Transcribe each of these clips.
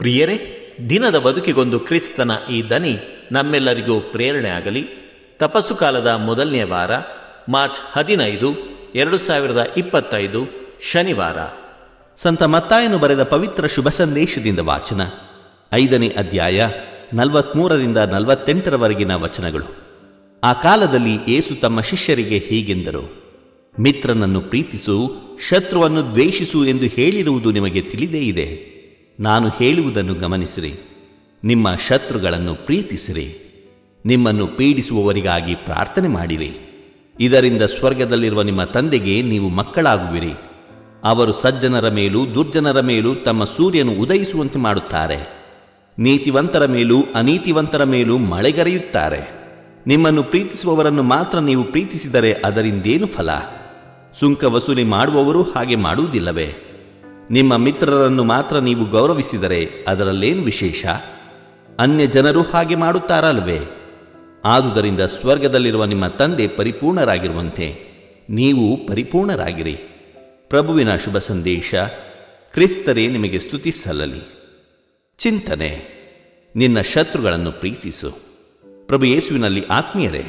ಪ್ರಿಯರೇ, ದಿನದ ಬದುಕಿಗೊಂದು ಕ್ರಿಸ್ತನ ಈ ದನಿ ನಮ್ಮೆಲ್ಲರಿಗೂ ಪ್ರೇರಣೆ ಆಗಲಿ. ತಪಸ್ಸು ಕಾಲದ ಮೊದಲನೇ ವಾರ, ಮಾರ್ಚ್ 15, 2025, ಶನಿವಾರ. ಸಂತ ಮತ್ತಾಯನು ಬರೆದ ಪವಿತ್ರ ಶುಭ ಸಂದೇಶದಿಂದ ವಾಚನ. 5ನೇ ಅಧ್ಯಾಯ 43ರಿಂದ 48ರವರೆಗಿನ ವಚನಗಳು. ಆ ಕಾಲದಲ್ಲಿ ಯೇಸು ತಮ್ಮ ಶಿಷ್ಯರಿಗೆ ಹೀಗೆಂದರು: ಮಿತ್ರನನ್ನು ಪ್ರೀತಿಸು, ಶತ್ರುವನ್ನು ದ್ವೇಷಿಸು ಎಂದು ಹೇಳಿರುವುದು ನಿಮಗೆ ತಿಳಿದೇ ಇದೆ. ನಾನು ಹೇಳುವುದನ್ನು ಗಮನಿಸಿರಿ. ನಿಮ್ಮ ಶತ್ರುಗಳನ್ನು ಪ್ರೀತಿಸಿರಿ, ನಿಮ್ಮನ್ನು ಪೀಡಿಸುವವರಿಗಾಗಿ ಪ್ರಾರ್ಥನೆ ಮಾಡಿರಿ. ಇದರಿಂದ ಸ್ವರ್ಗದಲ್ಲಿರುವ ನಿಮ್ಮ ತಂದೆಗೆ ನೀವು ಮಕ್ಕಳಾಗುವಿರಿ. ಅವರು ಸಜ್ಜನರ ಮೇಲೂ ದುರ್ಜನರ ಮೇಲೂ ತಮ್ಮ ಸೂರ್ಯನು ಉದಯಿಸುವಂತೆ ಮಾಡುತ್ತಾರೆ. ನೀತಿವಂತರ ಮೇಲೂ ಅನೀತಿವಂತರ ಮೇಲೂ ಮಳೆಗರೆಯುತ್ತಾರೆ. ನಿಮ್ಮನ್ನು ಪ್ರೀತಿಸುವವರನ್ನು ಮಾತ್ರ ನೀವು ಪ್ರೀತಿಸಿದರೆ ಅದರಿಂದೇನು ಫಲ? ಸುಂಕ ವಸೂಲಿ ಮಾಡುವವರು ಹಾಗೆ ಮಾಡುವುದಿಲ್ಲವೇ? ನಿಮ್ಮ ಮಿತ್ರರನ್ನು ಮಾತ್ರ ನೀವು ಗೌರವಿಸಿದರೆ ಅದರಲ್ಲೇನು ವಿಶೇಷ? ಅನ್ಯ ಜನರು ಹಾಗೆ ಮಾಡುತ್ತಾರಲ್ವೇ? ಆದುದರಿಂದ ಸ್ವರ್ಗದಲ್ಲಿರುವ ನಿಮ್ಮ ತಂದೆ ಪರಿಪೂರ್ಣರಾಗಿರುವಂತೆ ನೀವು ಪರಿಪೂರ್ಣರಾಗಿರಿ. ಪ್ರಭುವಿನ ಶುಭ ಸಂದೇಶ. ಕ್ರಿಸ್ತರೇ ನಿಮಗೆ ಸ್ತುತಿ ಸಲ್ಲಲಿ. ಚಿಂತನೆ: ನಿನ್ನ ಶತ್ರುಗಳನ್ನು ಪ್ರೀತಿಸು. ಪ್ರಭು ಯೇಸುವಿನಲ್ಲಿ ಆತ್ಮೀಯರೇ,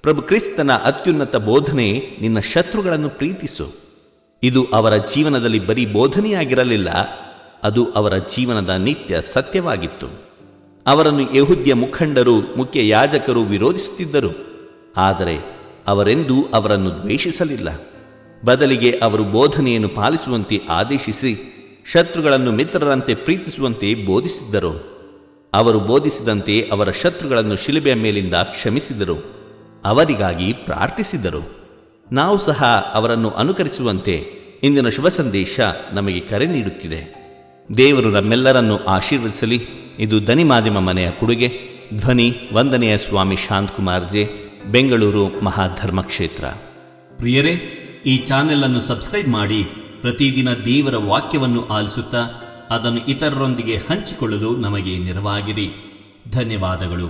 ಪ್ರಭು ಕ್ರಿಸ್ತನ ಅತ್ಯುನ್ನತ ಬೋಧನೆ ನಿನ್ನ ಶತ್ರುಗಳನ್ನು ಪ್ರೀತಿಸು. ಇದು ಅವರ ಜೀವನದಲ್ಲಿ ಬರೀ ಬೋಧನೆಯಾಗಿರಲಿಲ್ಲ, ಅದು ಅವರ ಜೀವನದ ನಿತ್ಯ ಸತ್ಯವಾಗಿತ್ತು. ಅವರನ್ನು ಯೆಹೂದ್ಯ ಮುಖಂಡರು, ಮುಖ್ಯ ಯಾಜಕರು ವಿರೋಧಿಸುತ್ತಿದ್ದರು. ಆದರೆ ಅವರೆಂದೂ ಅವರನ್ನು ದ್ವೇಷಿಸಲಿಲ್ಲ. ಬದಲಿಗೆ ಅವರು ಬೋಧನೆಯನ್ನು ಪಾಲಿಸುವಂತೆ ಆದೇಶಿಸಿ ಶತ್ರುಗಳನ್ನು ಮಿತ್ರರಂತೆ ಪ್ರೀತಿಸುವಂತೆ ಬೋಧಿಸಿದ್ದರು. ಅವರು ಬೋಧಿಸಿದಂತೆ ಅವರ ಶತ್ರುಗಳನ್ನು ಶಿಲುಬೆಯ ಮೇಲಿಂದ ಕ್ಷಮಿಸಿದರು, ಅವರಿಗಾಗಿ ಪ್ರಾರ್ಥಿಸಿದರು. ನಾವು ಸಹ ಅವರನ್ನು ಅನುಕರಿಸುವಂತೆ ಇಂದಿನ ಶುಭ ಸಂದೇಶ ನಮಗೆ ಕರೆ ನೀಡುತ್ತಿದೆ. ದೇವರು ನಮ್ಮೆಲ್ಲರನ್ನು ಆಶೀರ್ವದಿಸಲಿ. ಇದು ದನಿ ಮಾಧ್ಯಮ ಮನೆಯ ಕೊಡುಗೆ. ಧ್ವನಿ ವಂದನೆಯ ಸ್ವಾಮಿ ಶಾಂತಕುಮಾರ್ ಜೆ, ಬೆಂಗಳೂರು ಮಹಾಧರ್ಮಕ್ಷೇತ್ರ. ಪ್ರಿಯರೇ, ಈ ಚಾನೆಲ್ ಅನ್ನು ಸಬ್ಸ್ಕ್ರೈಬ್ ಮಾಡಿ ಪ್ರತಿದಿನ ದೇವರ ವಾಕ್ಯವನ್ನು ಆಲಿಸುತ್ತಾ ಅದನ್ನು ಇತರರೊಂದಿಗೆ ಹಂಚಿಕೊಳ್ಳಲು ನಮಗೆ ನೆರವಾಗಿರಿ. ಧನ್ಯವಾದಗಳು.